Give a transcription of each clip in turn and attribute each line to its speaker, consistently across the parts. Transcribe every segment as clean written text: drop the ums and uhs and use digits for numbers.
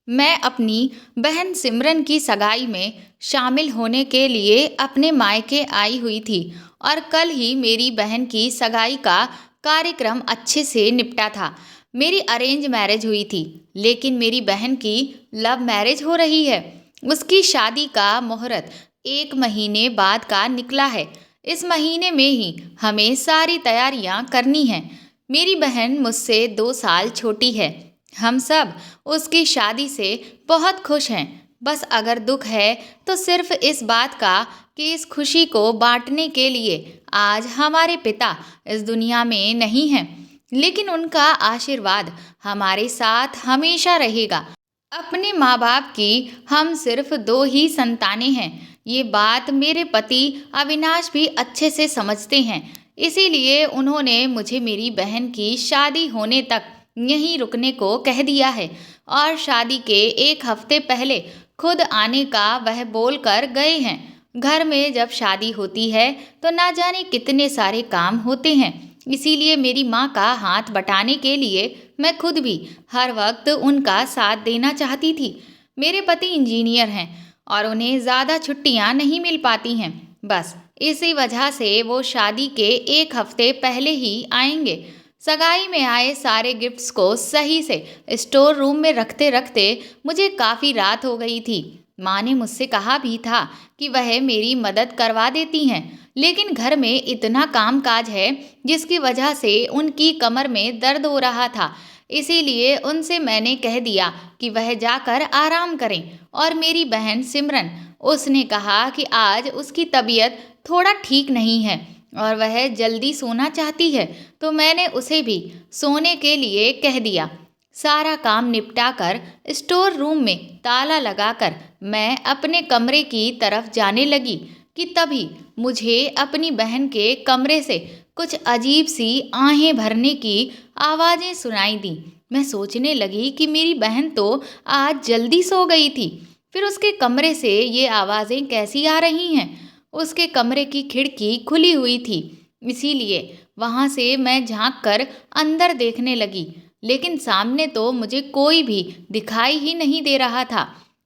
Speaker 1: मैं अपनी बहन सिमरन की सगाई में शामिल होने के लिए अपने मायके आई हुई थी और कल ही मेरी बहन की सगाई का कार्यक्रम अच्छे से निपटा था। मेरी अरेंज मैरिज हुई थी, लेकिन मेरी बहन की लव मैरिज हो रही है। उसकी शादी का मुहूर्त 1 महीने बाद का निकला है। इस महीने में ही हमें सारी तैयारियां करनी हैं। मेरी बहन मुझसे 2 साल छोटी है। हम सब उसकी शादी से बहुत खुश हैं। बस अगर दुख है तो सिर्फ इस बात का कि इस खुशी को बांटने के लिए आज हमारे पिता इस दुनिया में नहीं हैं, लेकिन उनका आशीर्वाद हमारे साथ हमेशा रहेगा। अपने माँ बाप की हम सिर्फ 2 ही संतानें हैं। ये बात मेरे पति अविनाश भी अच्छे से समझते हैं। इसीलिए उन्होंने मुझे मेरी बहन की शादी होने तक यहीं रुकने को कह दिया है और शादी के 1 हफ्ते पहले खुद आने का वह बोल कर गए हैं। घर में जब शादी होती है तो ना जाने कितने सारे काम होते हैं। इसीलिए मेरी माँ का हाथ बटाने के लिए मैं खुद भी हर वक्त उनका साथ देना चाहती थी। मेरे पति इंजीनियर हैं और उन्हें ज़्यादा छुट्टियाँ नहीं मिल पाती हैं। बस इसी वजह से वो शादी के 1 हफ्ते पहले ही आएंगे। सगाई में आए सारे गिफ्ट्स को सही से स्टोर रूम में रखते रखते मुझे काफ़ी रात हो गई थी। माँ ने मुझसे कहा भी था कि वह मेरी मदद करवा देती हैं, लेकिन घर में इतना काम काज है जिसकी वजह से उनकी कमर में दर्द हो रहा था। इसीलिए उनसे मैंने कह दिया कि वह जाकर आराम करें। और मेरी बहन सिमरन, उसने कहा कि आज उसकी तबीयत थोड़ा ठीक नहीं है और वह जल्दी सोना चाहती है, तो मैंने उसे भी सोने के लिए कह दिया। सारा काम निपटा कर स्टोर रूम में ताला लगाकर मैं अपने कमरे की तरफ जाने लगी कि तभी मुझे अपनी बहन के कमरे से कुछ अजीब सी आहें भरने की आवाज़ें सुनाई दी। मैं सोचने लगी कि मेरी बहन तो आज जल्दी सो गई थी, फिर उसके कमरे से ये आवाज़ें कैसी आ रही हैं। उसके कमरे की खिड़की खुली हुई थी, इसीलिए वहाँ से मैं झांक कर अंदर देखने लगी, लेकिन सामने तो मुझे कोई भी दिखाई ही नहीं दे रहा था।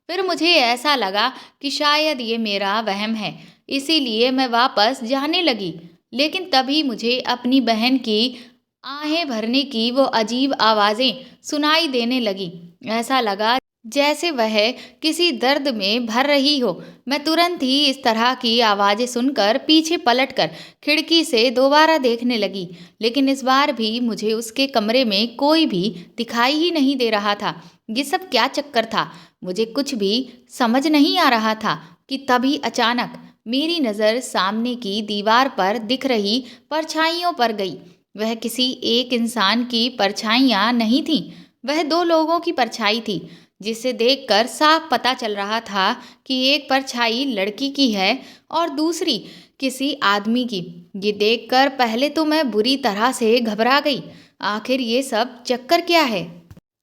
Speaker 1: फिर मुझे ऐसा लगा कि शायद ये मेरा वहम है, इसीलिए मैं वापस जाने लगी। लेकिन तभी मुझे अपनी बहन की आहें भरने की वो अजीब आवाज़ें सुनाई देने लगी। ऐसा लगा जैसे वह किसी दर्द में भर रही हो। मैं तुरंत ही इस तरह की आवाज़ें सुनकर पीछे पलटकर खिड़की से दोबारा देखने लगी, लेकिन इस बार भी मुझे उसके कमरे में कोई भी दिखाई ही नहीं दे रहा था। ये सब क्या चक्कर था, मुझे कुछ भी समझ नहीं आ रहा था कि तभी अचानक मेरी नज़र सामने की दीवार पर दिख रही परछाइयों पर गई। वह किसी एक इंसान की परछाइयाँ नहीं थीं, वह 2 लोगों की परछाई थी, जिसे देखकर साफ पता चल रहा था कि एक परछाई लड़की की है और दूसरी किसी आदमी की। ये देखकर पहले तो मैं बुरी तरह से घबरा गई। आखिर ये सब चक्कर क्या है?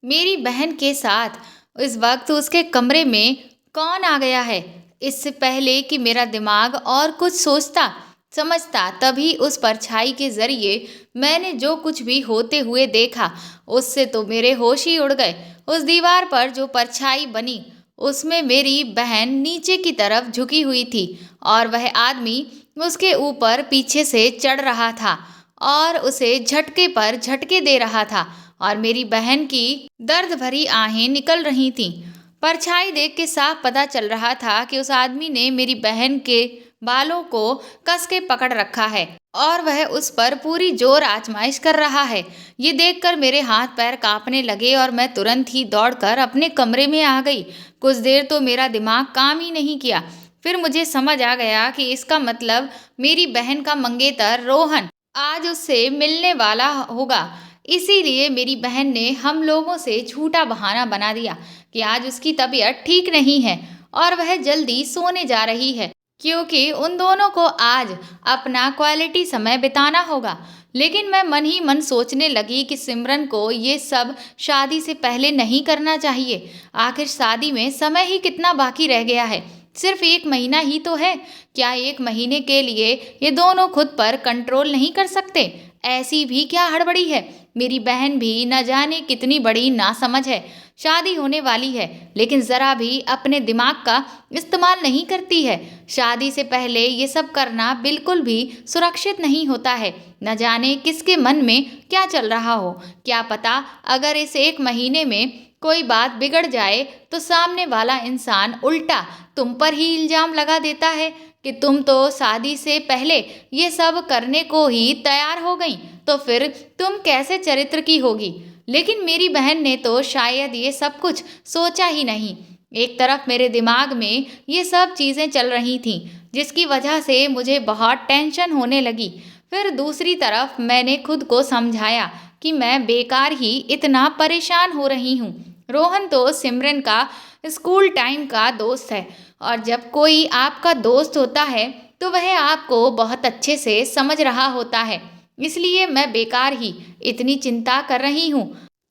Speaker 1: मेरी बहन के साथ इस वक्त उसके कमरे में कौन आ गया है? इससे पहले कि मेरा दिमाग और कुछ सोचता समझता, तभी उस परछाई के जरिए मैंने जो कुछ भी होते हुए देखा, उससे तो मेरे होश ही उड़ गए। उस दीवार पर जो परछाई बनी, उसमें मेरी बहन नीचे की तरफ झुकी हुई थी और वह आदमी उसके ऊपर पीछे से चढ़ रहा था और उसे झटके पर झटके दे रहा था और मेरी बहन की दर्द भरी आहें निकल रही थीं। परछाई देख के साफ पता चल रहा था कि उस आदमी ने मेरी बहन के बालों को कस के पकड़ रखा है और वह उस पर पूरी जोर आजमाइश कर रहा है। ये देखकर मेरे हाथ पैर कांपने लगे और मैं तुरंत ही दौड़कर अपने कमरे में आ गई। कुछ देर तो मेरा दिमाग काम ही नहीं किया। फिर मुझे समझ आ गया कि इसका मतलब मेरी बहन का मंगेतर रोहन आज उससे मिलने वाला होगा। इसीलिए मेरी बहन ने हम लोगों से झूठा बहाना बना दिया कि आज उसकी तबीयत ठीक नहीं है और वह जल्दी सोने जा रही है, क्योंकि उन दोनों को आज अपना क्वालिटी समय बिताना होगा। लेकिन मैं मन ही मन सोचने लगी कि सिमरन को ये सब शादी से पहले नहीं करना चाहिए। आखिर शादी में समय ही कितना बाकी रह गया है, सिर्फ 1 महीना ही तो है। क्या 1 महीने के लिए ये दोनों खुद पर कंट्रोल नहीं कर सकते? ऐसी भी क्या हड़बड़ी है? मेरी बहन भी न जाने कितनी बड़ी नासमझ है। शादी होने वाली है, लेकिन ज़रा भी अपने दिमाग का इस्तेमाल नहीं करती है। शादी से पहले ये सब करना बिल्कुल भी सुरक्षित नहीं होता है। न जाने किसके मन में क्या चल रहा हो। क्या पता अगर इस 1 महीने में कोई बात बिगड़ जाए तो सामने वाला इंसान उल्टा तुम पर ही इल्ज़ाम लगा देता है कि तुम तो शादी से पहले ये सब करने को ही तैयार हो गई, तो फिर तुम कैसे चरित्र की होगी। लेकिन मेरी बहन ने तो शायद ये सब कुछ सोचा ही नहीं। एक तरफ मेरे दिमाग में ये सब चीज़ें चल रही थीं, जिसकी वजह से मुझे बहुत टेंशन होने लगी। फिर दूसरी तरफ मैंने खुद को समझाया कि मैं बेकार ही इतना परेशान हो रही हूँ। रोहन तो सिमरन का स्कूल टाइम का दोस्त है, और जब कोई आपका दोस्त होता है तो वह आपको बहुत अच्छे से समझ रहा होता है। इसलिए मैं बेकार ही इतनी चिंता कर रही हूँ।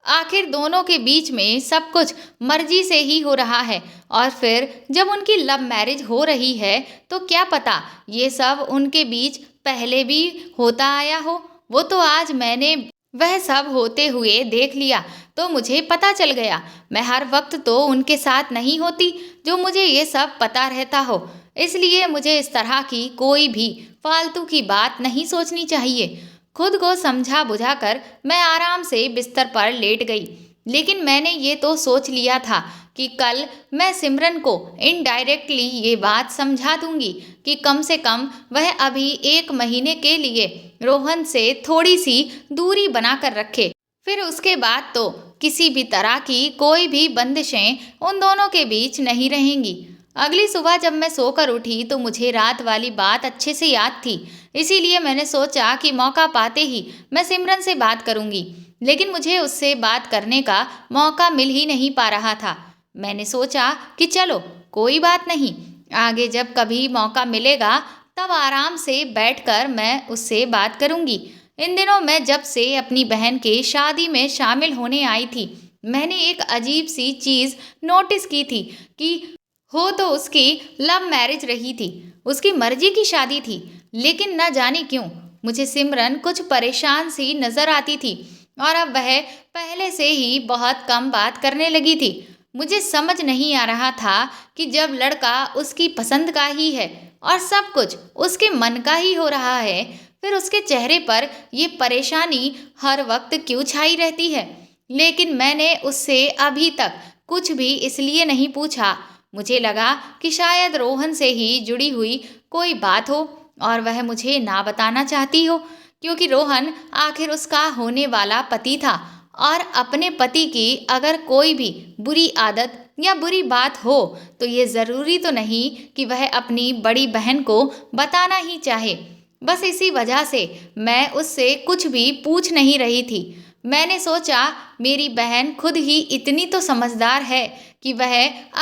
Speaker 1: आखिर दोनों के बीच में सब कुछ मर्जी से ही हो रहा है, और फिर जब उनकी लव मैरिज हो रही है तो क्या पता ये सब उनके बीच पहले भी होता आया हो। वो तो आज मैंने वह सब होते हुए देख लिया तो मुझे पता चल गया। मैं हर वक्त तो उनके साथ नहीं होती जो मुझे ये सब पता रहता हो। इसलिए मुझे इस तरह की कोई भी फालतू की बात नहीं सोचनी चाहिए। खुद को समझा बुझाकर मैं आराम से बिस्तर पर लेट गई। लेकिन मैंने ये तो सोच लिया था कि कल मैं सिमरन को इनडायरेक्टली ये बात समझा दूंगी कि कम से कम वह अभी 1 महीने के लिए रोहन से थोड़ी सी दूरी बनाकर रखे। फिर उसके बाद तो किसी भी तरह की कोई भी बंदिशें उन दोनों के बीच नहीं रहेंगी। अगली सुबह जब मैं सोकर उठी तो मुझे रात वाली बात अच्छे से याद थी। इसीलिए मैंने सोचा कि मौका पाते ही मैं सिमरन से बात करूंगी। लेकिन मुझे उससे बात करने का मौका मिल ही नहीं पा रहा था। मैंने सोचा कि चलो कोई बात नहीं, आगे जब कभी मौका मिलेगा तब आराम से बैठकर मैं उससे बात करूंगी। इन दिनों मैं जब से अपनी बहन के शादी में शामिल होने आई थी, मैंने एक अजीब सी चीज़ नोटिस की थी कि हो तो उसकी लव मैरिज रही थी, उसकी मर्जी की शादी थी, लेकिन न जाने क्यों मुझे सिमरन कुछ परेशान सी नज़र आती थी, और अब वह पहले से ही बहुत कम बात करने लगी थी। मुझे समझ नहीं आ रहा था कि जब लड़का उसकी पसंद का ही है और सब कुछ उसके मन का ही हो रहा है, फिर उसके चेहरे पर ये परेशानी हर वक्त क्यों छाई रहती है। लेकिन मैंने उससे अभी तक कुछ भी इसलिए नहीं पूछा। मुझे लगा कि शायद रोहन से ही जुड़ी हुई कोई बात हो और वह मुझे ना बताना चाहती हो, क्योंकि रोहन आखिर उसका होने वाला पति था, और अपने पति की अगर कोई भी बुरी आदत या बुरी बात हो तो ये ज़रूरी तो नहीं कि वह अपनी बड़ी बहन को बताना ही चाहे। बस इसी वजह से मैं उससे कुछ भी पूछ नहीं रही थी। मैंने सोचा मेरी बहन खुद ही इतनी तो समझदार है कि वह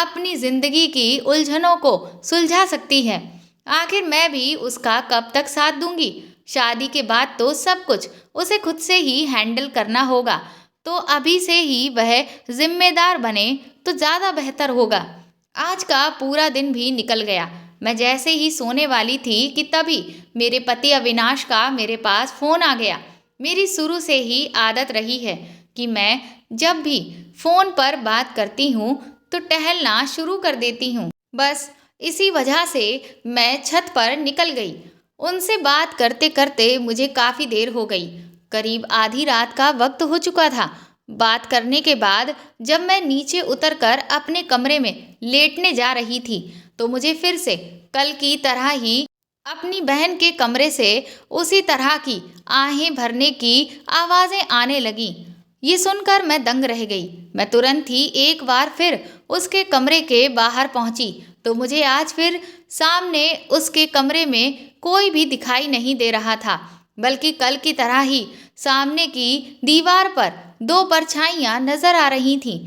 Speaker 1: अपनी ज़िंदगी की उलझनों को सुलझा सकती है। आखिर मैं भी उसका कब तक साथ दूंगी। शादी के बाद तो सब कुछ उसे खुद से ही हैंडल करना होगा, तो अभी से ही वह जिम्मेदार बने तो ज़्यादा बेहतर होगा। आज का पूरा दिन भी निकल गया। मैं जैसे ही सोने वाली थी कि तभी मेरे पति अविनाश का मेरे पास फ़ोन आ गया। मेरी शुरू से ही आदत रही है कि मैं जब भी फ़ोन पर बात करती हूँ तो टहलना शुरू कर देती हूँ। बस इसी वजह से मैं छत पर निकल गई। उनसे बात करते करते मुझे काफ़ी देर हो गई, करीब आधी रात का वक्त हो चुका था। बात करने के बाद जब मैं नीचे उतरकर अपने कमरे में लेटने जा रही थी तो मुझे फिर से कल की तरह ही अपनी बहन के कमरे से उसी तरह की आहें भरने की आवाज़ें आने लगीं। ये सुनकर मैं दंग रह गई। मैं तुरंत ही एक बार फिर उसके कमरे के बाहर पहुंची तो मुझे आज फिर सामने उसके कमरे में कोई भी दिखाई नहीं दे रहा था, बल्कि कल की तरह ही सामने की दीवार पर 2 परछाइयाँ नजर आ रही थीं,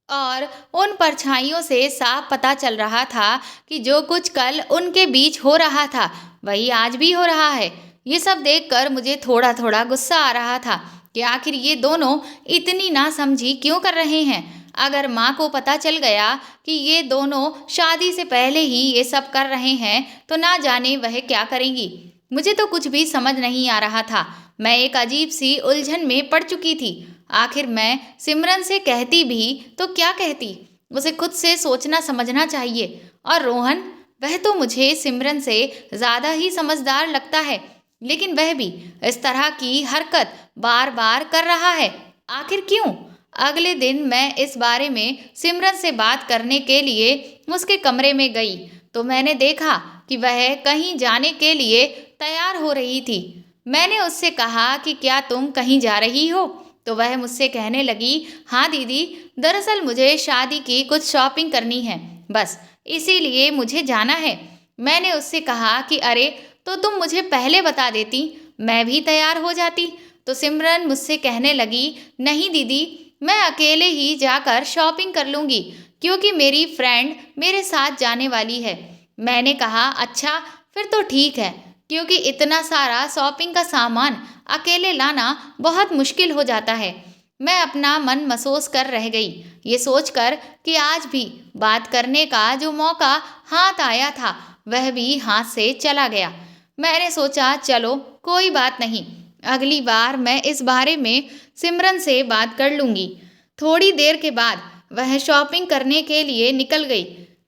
Speaker 1: और उन परछाइयों से साफ पता चल रहा था कि जो कुछ कल उनके बीच हो रहा था वही आज भी हो रहा है। ये सब देखकर मुझे थोड़ा थोड़ा गुस्सा आ रहा था कि आखिर ये दोनों इतनी नासमझी क्यों कर रहे हैं। अगर माँ को पता चल गया कि ये दोनों शादी से पहले ही ये सब कर रहे हैं तो ना जाने वह क्या करेंगी। मुझे तो कुछ भी समझ नहीं आ रहा था। मैं एक अजीब सी उलझन में पड़ चुकी थी। आखिर मैं सिमरन से कहती भी तो क्या कहती, उसे खुद से सोचना समझना चाहिए। और रोहन, वह तो मुझे सिमरन से ज़्यादा ही समझदार लगता है, लेकिन वह भी इस तरह की हरकत बार बार कर रहा है। आखिर क्यों? अगले दिन मैं इस बारे में सिमरन से बात करने के लिए उसके कमरे में गई तो मैंने देखा कि वह कहीं जाने के लिए तैयार हो रही थी। मैंने उससे कहा कि क्या तुम कहीं जा रही हो? तो वह मुझसे कहने लगी, हाँ दीदी, दरअसल मुझे शादी की कुछ शॉपिंग करनी है, बस इसीलिए मुझे जाना है। मैंने उससे कहा कि अरे, तो तुम मुझे पहले बता देती, मैं भी तैयार हो जाती। तो सिमरन मुझसे कहने लगी, नहीं दीदी, मैं अकेले ही जाकर शॉपिंग कर लूँगी क्योंकि मेरी फ्रेंड मेरे साथ जाने वाली है। मैंने कहा, अच्छा फिर तो ठीक है, क्योंकि इतना सारा शॉपिंग का सामान अकेले लाना बहुत मुश्किल हो जाता है। मैं अपना मन महसूस कर रह गई, ये सोचकर कि आज भी बात करने का जो मौका हाथ आया था वह भी हाथ से चला गया। मैंने सोचा चलो कोई बात नहीं, अगली बार मैं इस बारे में सिमरन से बात कर लूँगी। थोड़ी देर के बाद वह शॉपिंग करने के लिए निकल गई।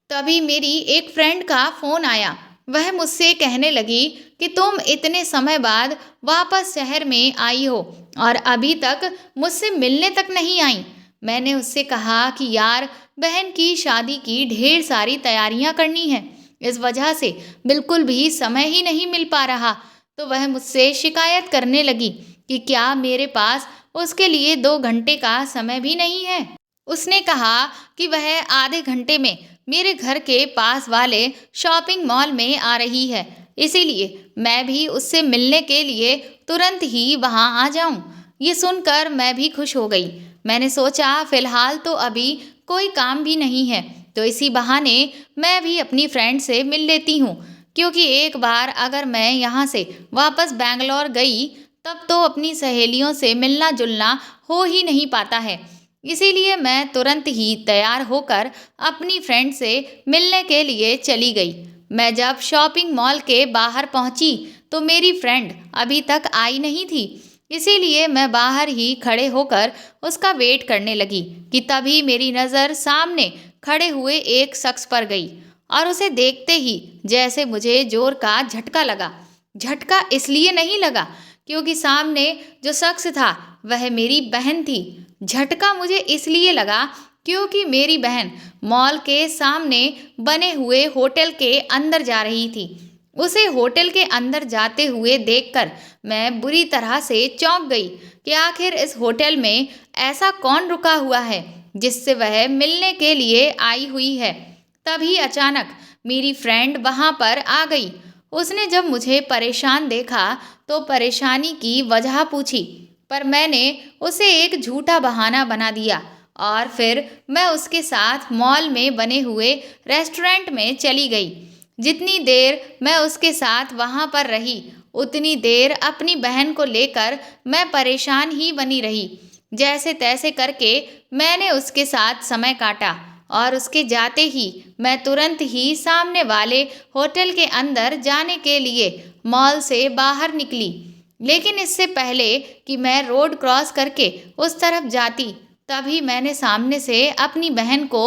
Speaker 1: तभी मेरी एक फ्रेंड का फ़ोन आया। वह मुझसे कहने लगी कि तुम इतने समय बाद वापस शहर में आई हो और अभी तक मुझसे मिलने तक नहीं आई। मैंने उससे कहा कि यार, बहन की शादी की ढेर सारी तैयारियां करनी है, इस वजह से बिल्कुल भी समय ही नहीं मिल पा रहा। तो वह मुझसे शिकायत करने लगी कि क्या मेरे पास उसके लिए 2 घंटे का समय भी नहीं है। उसने कहा कि वह आधे घंटे में मेरे घर के पास वाले शॉपिंग मॉल में आ रही है, इसीलिए मैं भी उससे मिलने के लिए तुरंत ही वहां आ जाऊं। ये सुनकर मैं भी खुश हो गई। मैंने सोचा फिलहाल तो अभी कोई काम भी नहीं है, तो इसी बहाने मैं भी अपनी फ्रेंड से मिल लेती हूँ, क्योंकि एक बार अगर मैं यहाँ से वापस बैंगलोर गई तब तो अपनी सहेलियों से मिलना जुलना हो ही नहीं पाता है। इसीलिए मैं तुरंत ही तैयार होकर अपनी फ्रेंड से मिलने के लिए चली गई। मैं जब शॉपिंग मॉल के बाहर पहुंची तो मेरी फ्रेंड अभी तक आई नहीं थी, इसीलिए मैं बाहर ही खड़े होकर उसका वेट करने लगी कि तभी मेरी नज़र सामने खड़े हुए एक शख्स पर गई और उसे देखते ही जैसे मुझे जोर का झटका लगा। झटका इसलिए नहीं लगा क्योंकि सामने जो शख्स था वह मेरी बहन थी। झटका मुझे इसलिए लगा क्योंकि मेरी बहन मॉल के सामने बने हुए होटल के अंदर जा रही थी। उसे होटल के अंदर जाते हुए देखकर मैं बुरी तरह से चौंक गई कि आखिर इस होटल में ऐसा कौन रुका हुआ है जिससे वह मिलने के लिए आई हुई है। तभी अचानक मेरी फ्रेंड वहां पर आ गई। उसने जब मुझे परेशान देखा तो परेशानी की वजह पूछी, पर मैंने उसे एक झूठा बहाना बना दिया और फिर मैं उसके साथ मॉल में बने हुए रेस्टोरेंट में चली गई। जितनी देर मैं उसके साथ वहां पर रही उतनी देर अपनी बहन को लेकर मैं परेशान ही बनी रही। जैसे तैसे करके मैंने उसके साथ समय काटा और उसके जाते ही मैं तुरंत ही सामने वाले होटल के अंदर जाने के लिए मॉल से बाहर निकली। लेकिन इससे पहले कि मैं रोड क्रॉस करके उस तरफ जाती तभी मैंने सामने से अपनी बहन को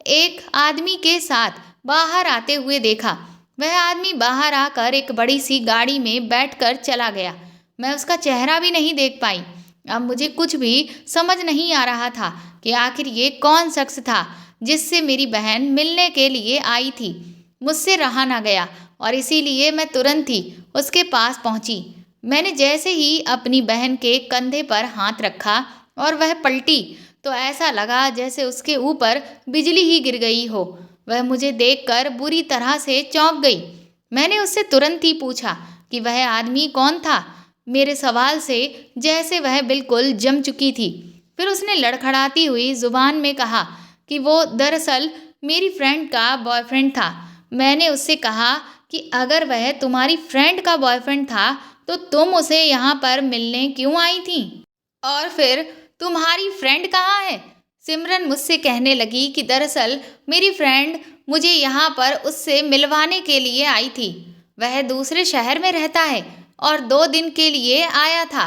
Speaker 1: एक आदमी के साथ बाहर आते हुए देखा। वह आदमी बाहर आकर एक बड़ी सी गाड़ी में बैठकर चला गया। मैं उसका चेहरा भी नहीं देख पाई। अब मुझे कुछ भी समझ नहीं आ रहा था कि आखिर ये कौन शख्स था जिससे मेरी बहन मिलने के लिए आई थी। मुझसे रहा ना गया और इसीलिए मैं तुरंत ही उसके पास पहुंची। मैंने जैसे ही अपनी बहन के कंधे पर हाथ रखा और वह पलटी तो ऐसा लगा जैसे उसके ऊपर बिजली ही गिर गई हो। वह मुझे देखकर बुरी तरह से चौंक गई। मैंने उससे तुरंत ही पूछा कि वह आदमी कौन था। मेरे सवाल से जैसे वह बिल्कुल जम चुकी थी। फिर उसने लड़खड़ाती हुई जुबान में कहा कि वो दरअसल मेरी फ्रेंड का बॉयफ्रेंड था। मैंने उससे कहा कि अगर वह तुम्हारी फ्रेंड का बॉयफ्रेंड था तो तुम उसे यहाँ पर मिलने क्यों आई थी? और फिर तुम्हारी फ्रेंड कहाँ है? सिमरन मुझसे कहने लगी कि दरअसल मेरी फ्रेंड मुझे यहाँ पर उससे मिलवाने के लिए आई थी। वह दूसरे शहर में रहता है और 2 दिन के लिए आया था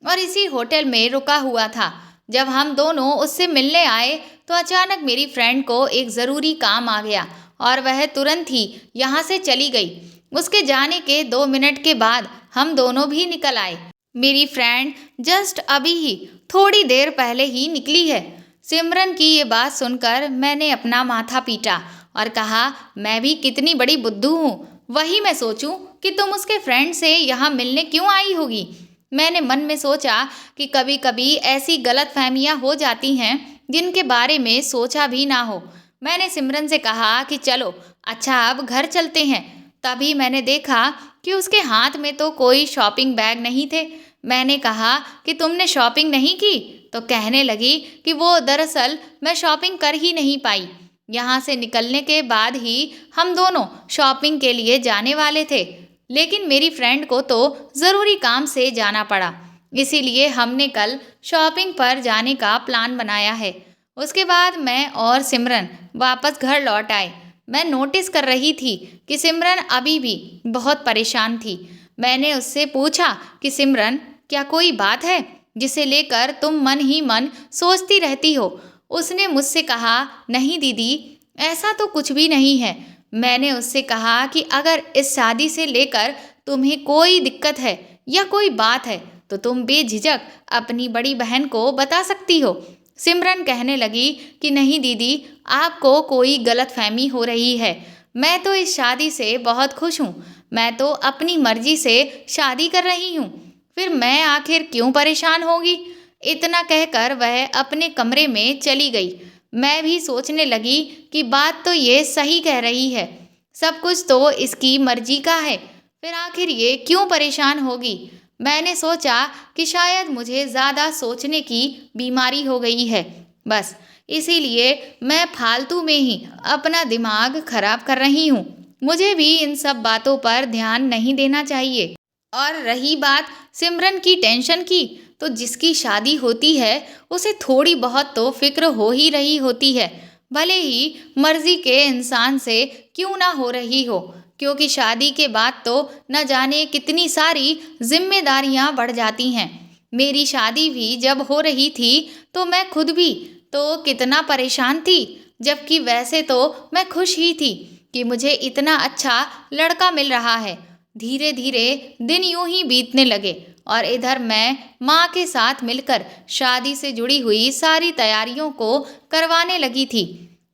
Speaker 1: और इसी होटल में रुका हुआ था। जब हम दोनों उससे मिलने आए तो अचानक मेरी फ्रेंड को एक ज़रूरी काम आ गया और वह तुरंत ही यहाँ से चली गई। उसके जाने के 2 मिनट के बाद हम दोनों भी निकल आए। मेरी फ्रेंड जस्ट अभी ही थोड़ी देर पहले ही निकली है। सिमरन की ये बात सुनकर मैंने अपना माथा पीटा और कहा, मैं भी कितनी बड़ी बुद्धू हूँ। वही मैं सोचूं कि तुम उसके फ्रेंड से यहाँ मिलने क्यों आई होगी। मैंने मन में सोचा कि कभी कभी ऐसी गलत फहमियाँ हो जाती हैं जिनके बारे में सोचा भी ना हो। मैंने सिमरन से कहा कि चलो अच्छा अब घर चलते हैं। तभी मैंने देखा कि उसके हाथ में तो कोई शॉपिंग बैग नहीं थे। मैंने कहा कि तुमने शॉपिंग नहीं की, तो कहने लगी कि वो दरअसल मैं शॉपिंग कर ही नहीं पाई। यहाँ से निकलने के बाद ही हम दोनों शॉपिंग के लिए जाने वाले थे, लेकिन मेरी फ्रेंड को तो ज़रूरी काम से जाना पड़ा, इसीलिए हमने कल शॉपिंग पर जाने का प्लान बनाया है। उसके बाद मैं और सिमरन वापस घर लौट आए। मैं नोटिस कर रही थी कि सिमरन अभी भी बहुत परेशान थी। मैंने उससे पूछा कि सिमरन, क्या कोई बात है जिसे लेकर तुम मन ही मन सोचती रहती हो। उसने मुझसे कहा, नहीं दीदी, ऐसा तो कुछ भी नहीं है। मैंने उससे कहा कि अगर इस शादी से लेकर तुम्हें कोई दिक्कत है या कोई बात है तो तुम बेझिझक अपनी बड़ी बहन को बता सकती हो। सिमरन कहने लगी कि नहीं दीदी, आपको कोई गलतफहमी हो रही है। मैं तो इस शादी से बहुत खुश हूँ। मैं तो अपनी मर्जी से शादी कर रही हूँ, फिर मैं आखिर क्यों परेशान होगी। इतना कहकर वह अपने कमरे में चली गई। मैं भी सोचने लगी कि बात तो ये सही कह रही है, सब कुछ तो इसकी मर्जी का है, फिर आखिर ये क्यों परेशान होगी। मैंने सोचा कि शायद मुझे ज़्यादा सोचने की बीमारी हो गई है, बस इसीलिए मैं फालतू में ही अपना दिमाग खराब कर रही हूँ। मुझे भी इन सब बातों पर ध्यान नहीं देना चाहिए। और रही बात सिमरन की टेंशन की, तो जिसकी शादी होती है उसे थोड़ी बहुत तो फिक्र हो ही रही होती है, भले ही मर्जी के इंसान से क्यों ना हो रही हो, क्योंकि शादी के बाद तो न जाने कितनी सारी जिम्मेदारियां बढ़ जाती हैं। मेरी शादी भी जब हो रही थी तो मैं खुद भी तो कितना परेशान थी, जबकि वैसे तो मैं खुश ही थी कि मुझे इतना अच्छा लड़का मिल रहा है। धीरे धीरे दिन यूं ही बीतने लगे और इधर मैं माँ के साथ मिलकर शादी से जुड़ी हुई सारी तैयारियों को करवाने लगी थी।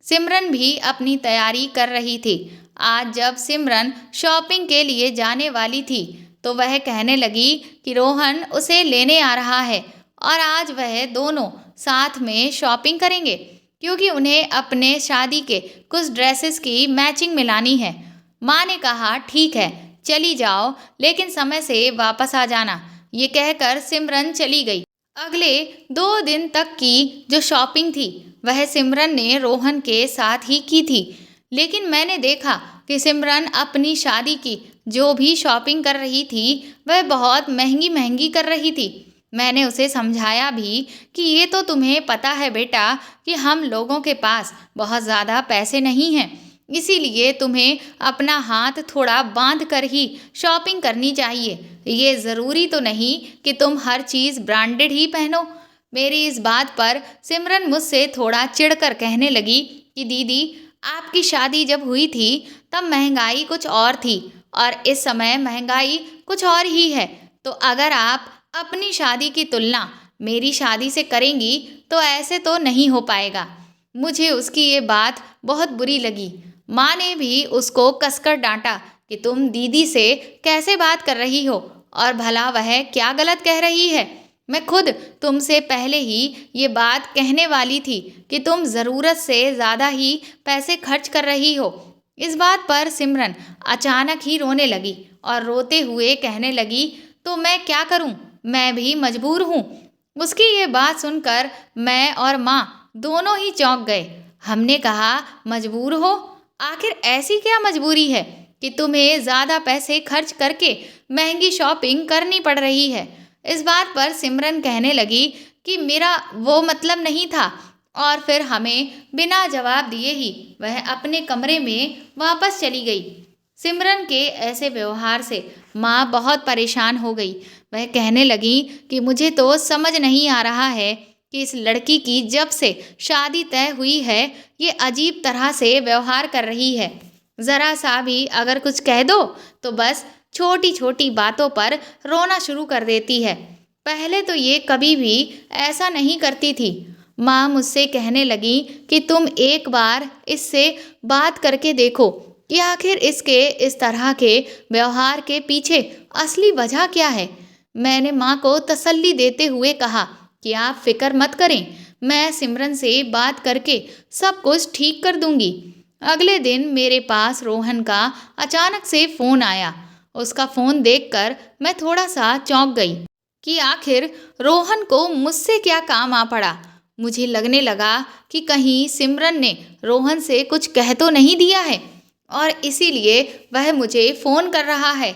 Speaker 1: सिमरन भी अपनी तैयारी कर रही थी। आज जब सिमरन शॉपिंग के लिए जाने वाली थी तो वह कहने लगी कि रोहन उसे लेने आ रहा है और आज वह दोनों साथ में शॉपिंग करेंगे, क्योंकि उन्हें अपने शादी के कुछ ड्रेसेस की मैचिंग मिलानी है। माँ ने कहा, ठीक है चली जाओ, लेकिन समय से वापस आ जाना। ये कहकर सिमरन चली गई। अगले 2 दिन तक की जो शॉपिंग थी वह सिमरन ने रोहन के साथ ही की थी, लेकिन मैंने देखा कि सिमरन अपनी शादी की जो भी शॉपिंग कर रही थी वह बहुत महंगी महंगी कर रही थी। मैंने उसे समझाया भी कि ये तो तुम्हें पता है बेटा कि हम लोगों के पास बहुत ज़्यादा पैसे नहीं हैं, इसीलिए तुम्हें अपना हाथ थोड़ा बांध कर ही शॉपिंग करनी चाहिए। ये ज़रूरी तो नहीं कि तुम हर चीज़ ब्रांडेड ही पहनो। मेरी इस बात पर सिमरन मुझसे थोड़ा चिढ़कर कहने लगी कि दीदी, आपकी शादी जब हुई थी तब महंगाई कुछ और थी और इस समय महंगाई कुछ और ही है, तो अगर आप अपनी शादी की तुलना मेरी शादी से करेंगी तो ऐसे तो नहीं हो पाएगा। मुझे उसकी ये बात बहुत बुरी लगी। माँ ने भी उसको कसकर डांटा कि तुम दीदी से कैसे बात कर रही हो और भला वह क्या गलत कह रही है। मैं खुद तुमसे पहले ही ये बात कहने वाली थी कि तुम ज़रूरत से ज़्यादा ही पैसे खर्च कर रही हो। इस बात पर सिमरन अचानक ही रोने लगी और रोते हुए कहने लगी, तो मैं क्या करूं, मैं भी मजबूर हूं। उसकी ये बात सुनकर मैं और माँ दोनों ही चौंक गए। हमने कहा, मजबूर हो? आखिर ऐसी क्या मजबूरी है कि तुम्हें ज़्यादा पैसे खर्च करके महंगी शॉपिंग करनी पड़ रही है। इस बात पर सिमरन कहने लगी कि मेरा वो मतलब नहीं था, और फिर हमें बिना जवाब दिए ही वह अपने कमरे में वापस चली गई। सिमरन के ऐसे व्यवहार से माँ बहुत परेशान हो गई। वह कहने लगी कि मुझे तो समझ नहीं आ रहा है कि इस लड़की की जब से शादी तय हुई है ये अजीब तरह से व्यवहार कर रही है। ज़रा सा भी अगर कुछ कह दो तो बस छोटी छोटी बातों पर रोना शुरू कर देती है। पहले तो ये कभी भी ऐसा नहीं करती थी। माँ मुझसे कहने लगी कि तुम एक बार इससे बात करके देखो कि आखिर इसके इस तरह के व्यवहार के पीछे असली वजह क्या है। मैंने माँ को तसल्ली देते हुए कहा कि आप फिक्र मत करें, मैं सिमरन से बात करके सब कुछ ठीक कर दूंगी। अगले दिन मेरे पास रोहन का अचानक से फ़ोन आया। उसका फ़ोन देखकर मैं थोड़ा सा चौंक गई कि आखिर रोहन को मुझसे क्या काम आ पड़ा। मुझे लगने लगा कि कहीं सिमरन ने रोहन से कुछ कह तो नहीं दिया है और इसीलिए वह मुझे फ़ोन कर रहा है।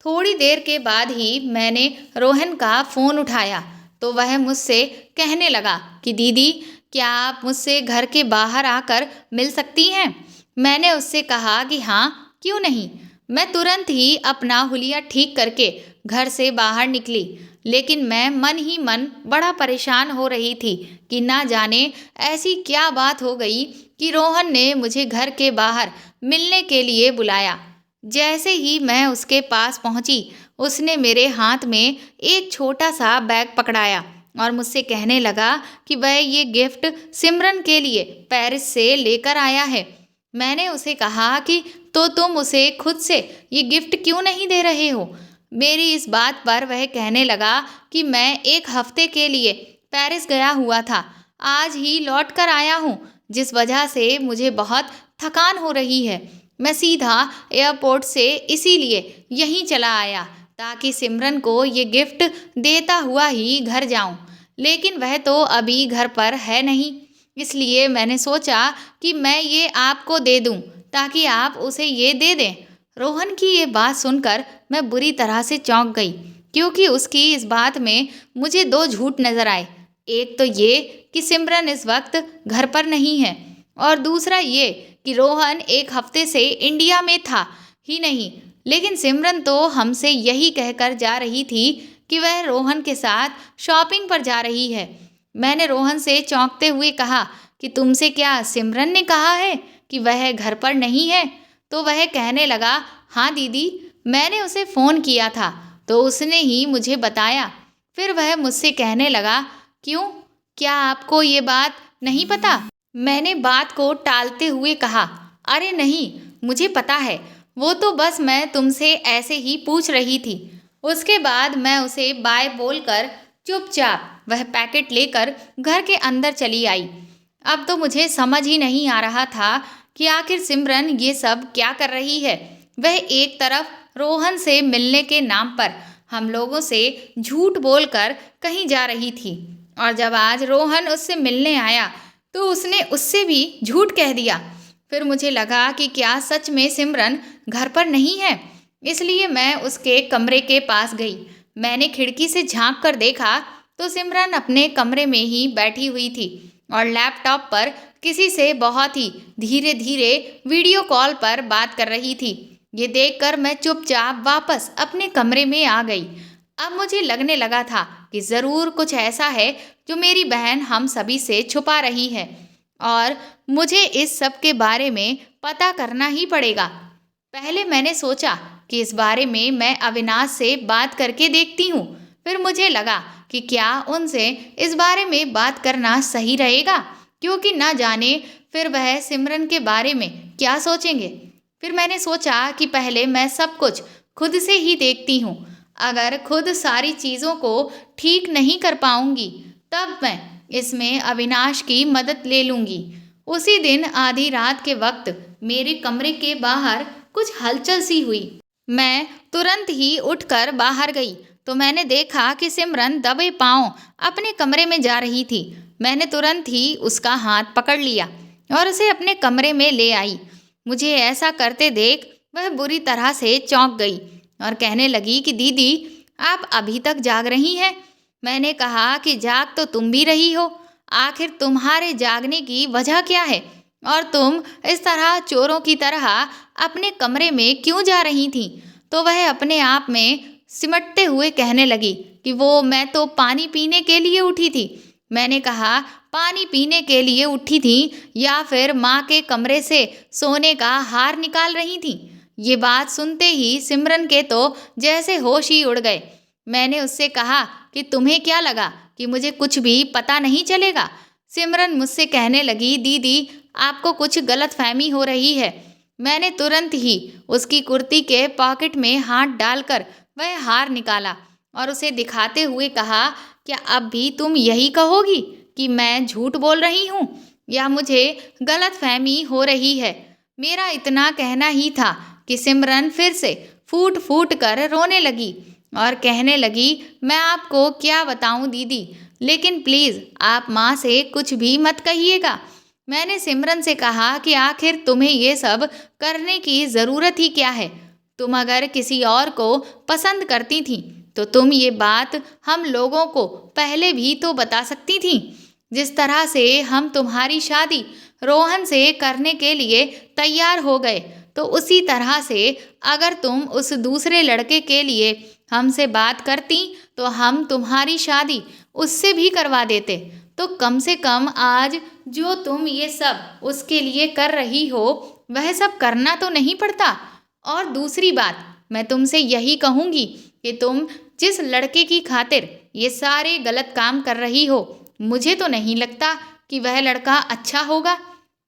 Speaker 1: थोड़ी देर के बाद ही मैंने रोहन का फ़ोन उठाया तो वह मुझसे कहने लगा कि दीदी, क्या आप मुझसे घर के बाहर आकर मिल सकती हैं। मैंने उससे कहा कि हाँ, क्यों नहीं। मैं तुरंत ही अपना हुलिया ठीक करके घर से बाहर निकली, लेकिन मैं मन ही मन बड़ा परेशान हो रही थी कि ना जाने ऐसी क्या बात हो गई कि रोहन ने मुझे घर के बाहर मिलने के लिए बुलाया। जैसे ही मैं उसके पास पहुंची, उसने मेरे हाथ में एक छोटा सा बैग पकड़ाया और मुझसे कहने लगा कि वह ये गिफ्ट सिमरन के लिए पेरिस से लेकर आया है। मैंने उसे कहा कि तो तुम उसे खुद से ये गिफ्ट क्यों नहीं दे रहे हो। मेरी इस बात पर वह कहने लगा कि मैं एक हफ्ते के लिए पेरिस गया हुआ था, आज ही लौट कर आया हूँ, जिस वजह से मुझे बहुत थकान हो रही है। मैं सीधा एयरपोर्ट से इसीलिए यहीं चला आया ताकि सिमरन को ये गिफ्ट देता हुआ ही घर जाऊं, लेकिन वह तो अभी घर पर है नहीं, इसलिए मैंने सोचा कि मैं ये आपको दे दूं ताकि आप उसे ये दे दें। रोहन की ये बात सुनकर मैं बुरी तरह से चौंक गई, क्योंकि उसकी इस बात में मुझे दो झूठ नजर आए। एक तो ये कि सिमरन इस वक्त घर पर नहीं है और दूसरा ये कि रोहन एक हफ्ते से इंडिया में था ही नहीं, लेकिन सिमरन तो हमसे यही कहकर जा रही थी कि वह रोहन के साथ शॉपिंग पर जा रही है। मैंने रोहन से चौंकते हुए कहा कि तुमसे क्या सिमरन ने कहा है कि वह घर पर नहीं है। तो वह कहने लगा, हाँ दीदी, मैंने उसे फ़ोन किया था तो उसने ही मुझे बताया। फिर वह मुझसे कहने लगा, क्यों, क्या आपको ये बात नहीं पता। मैंने बात को टालते हुए कहा, अरे नहीं, मुझे पता है, वो तो बस मैं तुमसे ऐसे ही पूछ रही थी। उसके बाद मैं उसे बाय बोलकर चुपचाप वह पैकेट लेकर घर के अंदर चली आई। अब तो मुझे समझ ही नहीं आ रहा था कि आखिर सिमरन ये सब क्या कर रही है। वह एक तरफ रोहन से मिलने के नाम पर हम लोगों से झूठ बोलकर कहीं जा रही थी, और जब आज रोहन उससे मिलने आया तो उसने उससे भी झूठ कह दिया। फिर मुझे लगा कि क्या सच में सिमरन घर पर नहीं है, इसलिए मैं उसके कमरे के पास गई। मैंने खिड़की से झांक कर देखा तो सिमरन अपने कमरे में ही बैठी हुई थी और लैपटॉप पर किसी से बहुत ही धीरे धीरे वीडियो कॉल पर बात कर रही थी। ये देखकर मैं चुपचाप वापस अपने कमरे में आ गई। अब मुझे लगने लगा था कि ज़रूर कुछ ऐसा है जो मेरी बहन हम सभी से छुपा रही है और मुझे इस सब के बारे में पता करना ही पड़ेगा। पहले मैंने सोचा कि इस बारे में मैं अविनाश से बात करके देखती हूँ। फिर मुझे लगा कि क्या उनसे इस बारे में बात करना सही रहेगा, क्योंकि ना जाने फिर वह सिमरन के बारे में क्या सोचेंगे। फिर मैंने सोचा कि पहले मैं सब कुछ खुद से ही देखती हूँ। अगर खुद सारी चीज़ों को ठीक नहीं कर पाऊँगी तब मैं इसमें अविनाश की मदद ले लूँगी। उसी दिन आधी रात के वक्त मेरे कमरे के बाहर कुछ हलचल सी हुई। मैं तुरंत ही उठकर बाहर गई तो मैंने देखा कि सिमरन दबे पांव अपने कमरे में जा रही थी। मैंने तुरंत ही उसका हाथ पकड़ लिया और उसे अपने कमरे में ले आई। मुझे ऐसा करते देख वह बुरी तरह से चौंक गई और कहने लगी कि दीदी, आप अभी तक जाग रही हैं। मैंने कहा कि जाग तो तुम भी रही हो, आखिर तुम्हारे जागने की वजह क्या है और तुम इस तरह चोरों की तरह अपने कमरे में क्यों जा रही थीं। तो वह अपने आप में सिमटते हुए कहने लगी कि वो मैं तो पानी पीने के लिए उठी थी, मैंने कहा, पानी पीने के लिए उठी थी या फिर माँ के कमरे से सोने का हार निकाल रही थी। ये बात सुनते ही सिमरन के तो जैसे होश ही उड़ गए। मैंने उससे कहा कि तुम्हें क्या लगा कि मुझे कुछ भी पता नहीं चलेगा। सिमरन मुझसे कहने लगी, दीदी आपको कुछ गलतफहमी हो रही है। मैंने तुरंत ही उसकी कुर्ती के पॉकेट में हाथ डालकर वह हार निकाला और उसे दिखाते हुए कहा, क्या अब भी तुम यही कहोगी कि मैं झूठ बोल रही हूँ या मुझे गलतफहमी हो रही है? मेरा इतना कहना ही था कि सिमरन फिर से फूट फूट कर रोने लगी और कहने लगी, मैं आपको क्या बताऊं दीदी, लेकिन प्लीज़ आप माँ से कुछ भी मत कहिएगा। मैंने सिमरन से कहा कि आखिर तुम्हें ये सब करने की ज़रूरत ही क्या है? तुम अगर किसी और को पसंद करती थी तो तुम ये बात हम लोगों को पहले भी तो बता सकती थी। जिस तरह से हम तुम्हारी शादी रोहन से करने के लिए तैयार हो गए, तो उसी तरह से अगर तुम उस दूसरे लड़के के लिए हमसे बात करती तो हम तुम्हारी शादी उससे भी करवा देते। तो कम से कम आज जो तुम ये सब उसके लिए कर रही हो वह सब करना तो नहीं पड़ता। और दूसरी बात, मैं तुमसे यही कहूँगी कि तुम जिस लड़के की खातिर ये सारे गलत काम कर रही हो, मुझे तो नहीं लगता कि वह लड़का अच्छा होगा।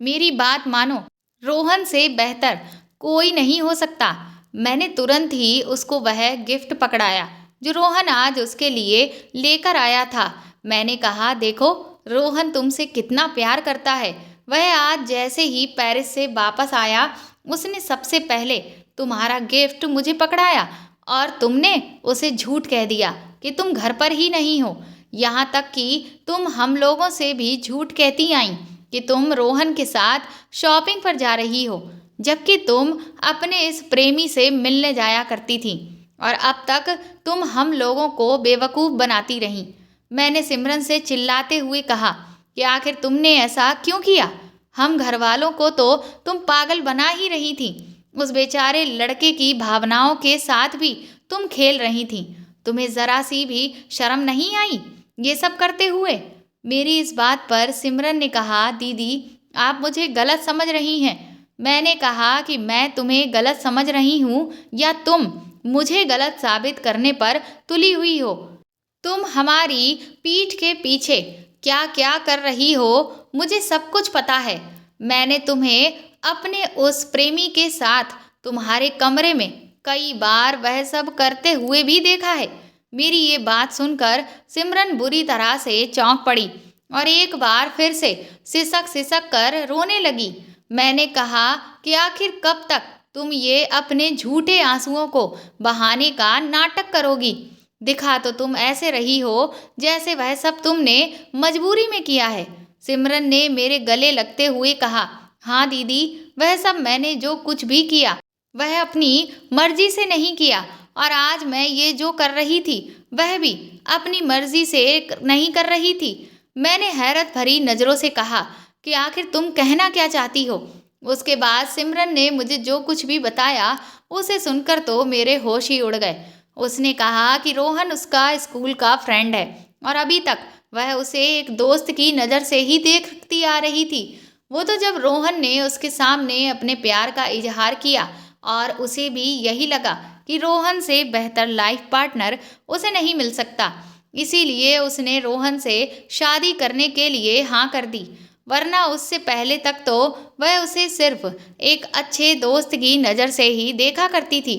Speaker 1: मेरी बात मानो, रोहन से बेहतर कोई नहीं हो सकता। मैंने तुरंत ही उसको वह गिफ्ट पकड़ाया जो रोहन आज उसके लिए लेकर आया था। मैंने कहा, देखो रोहन तुमसे कितना प्यार करता है। वह आज जैसे ही पेरिस से वापस आया, उसने सबसे पहले तुम्हारा गिफ्ट मुझे पकड़ाया और तुमने उसे झूठ कह दिया कि तुम घर पर ही नहीं हो। यहाँ तक कि तुम हम लोगों से भी झूठ कहती आई कि तुम रोहन के साथ शॉपिंग पर जा रही हो, जबकि तुम अपने इस प्रेमी से मिलने जाया करती थी और अब तक तुम हम लोगों को बेवकूफ़ बनाती रही। मैंने सिमरन से चिल्लाते हुए कहा कि आखिर तुमने ऐसा क्यों किया? हम घर वालों को तो तुम पागल बना ही रही थी। उस बेचारे लड़के की भावनाओं के साथ भी तुम खेल रही थी। तुम्हें ज़रा सी भी शर्म नहीं आई ये सब करते हुए? मेरी इस बात पर सिमरन ने कहा, दीदी आप मुझे गलत समझ रही हैं। मैंने कहा कि मैं तुम्हें गलत समझ रही हूँ या तुम मुझे गलत साबित करने पर तुली हुई हो? तुम हमारी पीठ के पीछे क्या क्या कर रही हो मुझे सब कुछ पता है। मैंने तुम्हें अपने उस प्रेमी के साथ तुम्हारे कमरे में कई बार वह सब करते हुए भी देखा है। मेरी ये बात सुनकर सिमरन बुरी तरह से चौंक पड़ी और एक बार फिर से सिसक सिसक कर रोने लगी। मैंने कहा कि आखिर कब तक तुम ये अपने झूठे आंसुओं को बहाने का नाटक करोगी? दिखा तो तुम ऐसे रही हो जैसे वह सब तुमने मजबूरी में किया है। सिमरन ने मेरे गले लगते हुए कहा, हाँ दीदी, वह सब मैंने जो कुछ भी किया वह अपनी मर्जी से नहीं किया और आज मैं ये जो कर रही थी वह भी अपनी मर्जी से नहीं कर रही थी। मैंने हैरत भरी नज़रों से कहा कि आखिर तुम कहना क्या चाहती हो? उसके बाद सिमरन ने मुझे जो कुछ भी बताया उसे सुनकर तो मेरे होश ही उड़ गए। उसने कहा कि रोहन उसका स्कूल का फ्रेंड है और अभी तक वह उसे एक दोस्त की नज़र से ही देखती आ रही थी। वो तो जब रोहन ने उसके सामने अपने प्यार का इजहार किया और उसे भी यही लगा कि रोहन से बेहतर लाइफ पार्टनर उसे नहीं मिल सकता, इसीलिए उसने रोहन से शादी करने के लिए हाँ कर दी। वरना उससे पहले तक तो वह उसे सिर्फ एक अच्छे दोस्त की नज़र से ही देखा करती थी।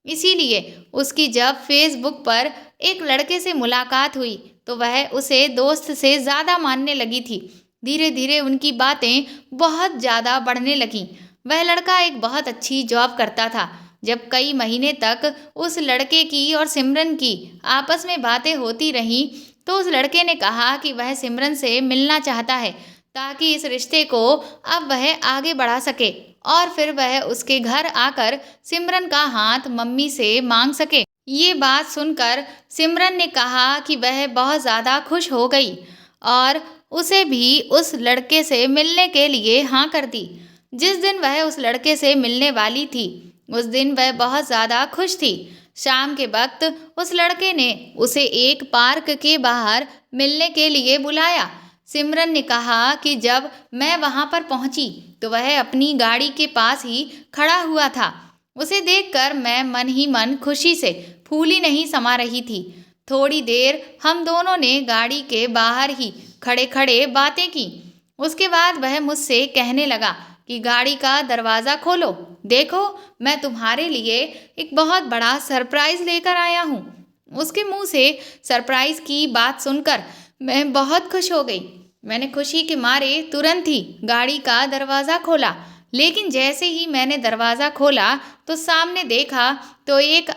Speaker 1: इसीलिए उसकी जब फेसबुक पर एक लड़के से मुलाकात हुई तो वह उसे दोस्त से ज़्यादा मानने लगी थी। धीरे धीरे उनकी बातें बहुत ज़्यादा बढ़ने लगीं। वह लड़का एक बहुत अच्छी जॉब करता था। जब कई महीने तक उस लड़के की और सिमरन की आपस में बातें होती रहीं तो उस लड़के ने कहा कि वह सिमरन से मिलना चाहता है ताकि इस रिश्ते को अब वह आगे बढ़ा सके और फिर वह उसके घर आकर सिमरन का हाथ मम्मी से मांग सके। ये बात सुनकर सिमरन ने कहा कि वह बहुत ज़्यादा खुश हो गई और उसे भी उस लड़के से मिलने के लिए हाँ कर दी। जिस दिन वह उस लड़के से मिलने वाली थी उस दिन वह बहुत ज़्यादा खुश थी। शाम के वक्त उस लड़के ने उसे एक पार्क के बाहर मिलने के लिए बुलाया। सिमरन ने कहा कि जब मैं वहां पर पहुंची तो वह अपनी गाड़ी के पास ही खड़ा हुआ था। उसे देखकर मैं मन ही मन खुशी से फूली नहीं समा रही थी। थोड़ी देर हम दोनों ने गाड़ी के बाहर ही खड़े खड़े बातें की। उसके बाद वह मुझसे कहने लगा कि गाड़ी का दरवाज़ा खोलो, देखो मैं तुम्हारे लिए एक बहुत बड़ा सरप्राइज़ लेकर आया हूँ। उसके मुंह से सरप्राइज़ की बात सुनकर मैं बहुत खुश हो गई। मैंने खुशी के मारे तुरंत ही गाड़ी का दरवाज़ा खोला, लेकिन जैसे ही मैंने दरवाज़ा खोला तो सामने देखा तो एक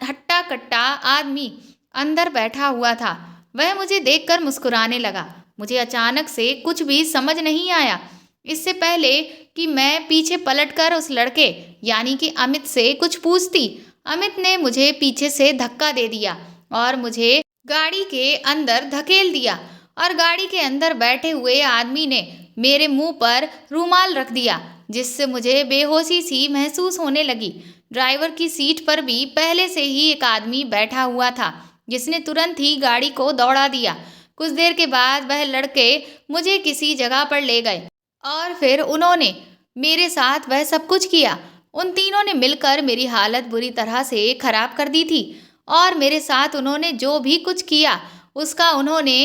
Speaker 1: हट्टा कट्टा आदमी अंदर बैठा हुआ था। वह मुझे देखकर मुस्कुराने लगा। मुझे अचानक से कुछ भी समझ नहीं आया। इससे पहले कि मैं पीछे पलटकर उस लड़के यानी कि अमित से कुछ पूछती, अमित ने मुझे पीछे से धक्का दे दिया और मुझे गाड़ी के अंदर धकेल दिया और गाड़ी के अंदर बैठे हुए आदमी ने मेरे मुंह पर रूमाल रख दिया, जिससे मुझे बेहोशी सी महसूस होने लगी। ड्राइवर की सीट पर भी पहले से ही एक आदमी बैठा हुआ था, जिसने तुरंत ही गाड़ी को दौड़ा दिया। कुछ देर के बाद वह लड़के मुझे किसी जगह पर ले गए और फिर उन्होंने मेरे साथ वह सब कुछ किया। उन तीनों ने मिलकर मेरी हालत बुरी तरह से खराब कर दी थी और मेरे साथ उन्होंने जो भी कुछ किया उसका उन्होंने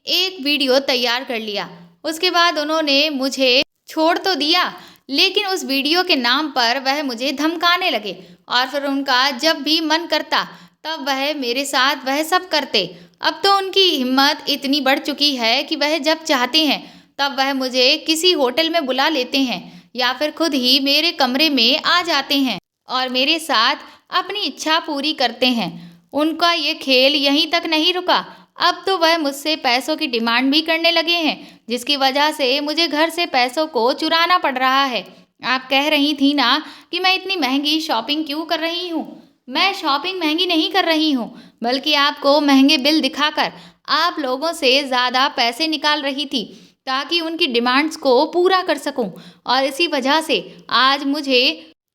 Speaker 1: एक वीडियो तैयार कर लिया। उसके बाद उन्होंने मुझे छोड़ तो दिया, लेकिन उस वीडियो के नाम पर वह मुझे धमकाने लगे और फिर उनका जब भी मन करता तब वह मेरे साथ वह सब करते। अब तो उनकी हिम्मत इतनी बढ़ चुकी है कि वह जब चाहते हैं तब वह मुझे किसी होटल में बुला लेते हैं या फिर खुद ही मेरे कमरे में आ जाते हैं और मेरे साथ अपनी इच्छा पूरी करते हैं। उनका ये खेल यहीं तक नहीं रुका, अब तो वह मुझसे पैसों की डिमांड भी करने लगे हैं, जिसकी वजह से मुझे घर से पैसों को चुराना पड़ रहा है। आप कह रही थी ना कि मैं इतनी महंगी शॉपिंग क्यों कर रही हूँ। मैं शॉपिंग महंगी नहीं कर रही हूँ, बल्कि आपको महंगे बिल दिखाकर आप लोगों से ज़्यादा पैसे निकाल रही थी ताकि उनकी डिमांड्स को पूरा कर सकूं। और इसी वजह से आज मुझे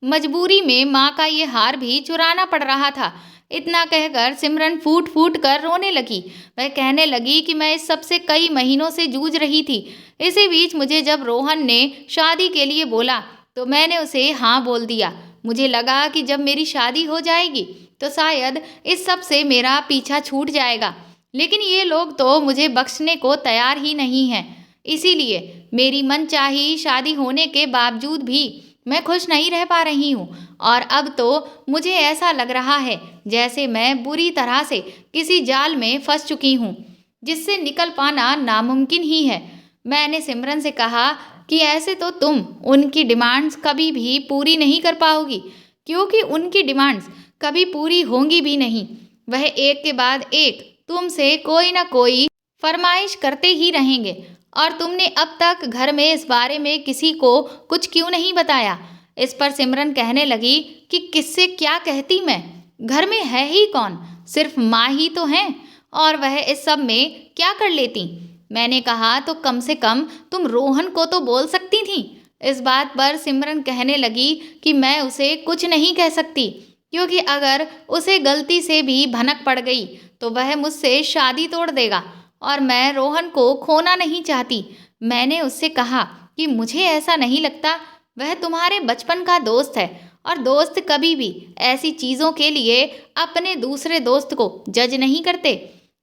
Speaker 1: मजबूरी में माँ का ये हार भी चुराना पड़ रहा था। इतना कहकर सिमरन फूट फूट कर रोने लगी। वह कहने लगी कि मैं इस सब से कई महीनों से जूझ रही थी। इसी बीच मुझे जब रोहन ने शादी के लिए बोला तो मैंने उसे हाँ बोल दिया। मुझे लगा कि जब मेरी शादी हो जाएगी तो शायद इस सब से मेरा पीछा छूट जाएगा, लेकिन ये लोग तो मुझे बख्शने को तैयार ही नहीं हैं। इसीलिए मेरी मनचाही शादी होने के बावजूद भी मैं खुश नहीं रह पा रही हूँ और अब तो मुझे ऐसा लग रहा है जैसे मैं बुरी तरह से किसी जाल में फंस चुकी हूँ, जिससे निकल पाना नामुमकिन ही है। मैंने सिमरन से कहा कि ऐसे तो तुम उनकी डिमांड्स कभी भी पूरी नहीं कर पाओगी, क्योंकि उनकी डिमांड्स कभी पूरी होंगी भी नहीं। वह एक के बाद एक तुमसे कोई ना कोई फरमाइश करते ही रहेंगे और तुमने अब तक घर में इस बारे में किसी को कुछ क्यों नहीं बताया। इस पर सिमरन कहने लगी कि किससे क्या कहती मैं, घर में है ही कौन, सिर्फ माँ ही तो हैं और वह इस सब में क्या कर लेती। मैंने कहा तो कम से कम तुम रोहन को तो बोल सकती थी। इस बात पर सिमरन कहने लगी कि मैं उसे कुछ नहीं कह सकती, क्योंकि अगर उसे गलती से भी भनक पड़ गई तो वह मुझसे शादी तोड़ देगा और मैं रोहन को खोना नहीं चाहती। मैंने उससे कहा कि मुझे ऐसा नहीं लगता, वह तुम्हारे बचपन का दोस्त है और दोस्त कभी भी ऐसी चीज़ों के लिए अपने दूसरे दोस्त को जज नहीं करते।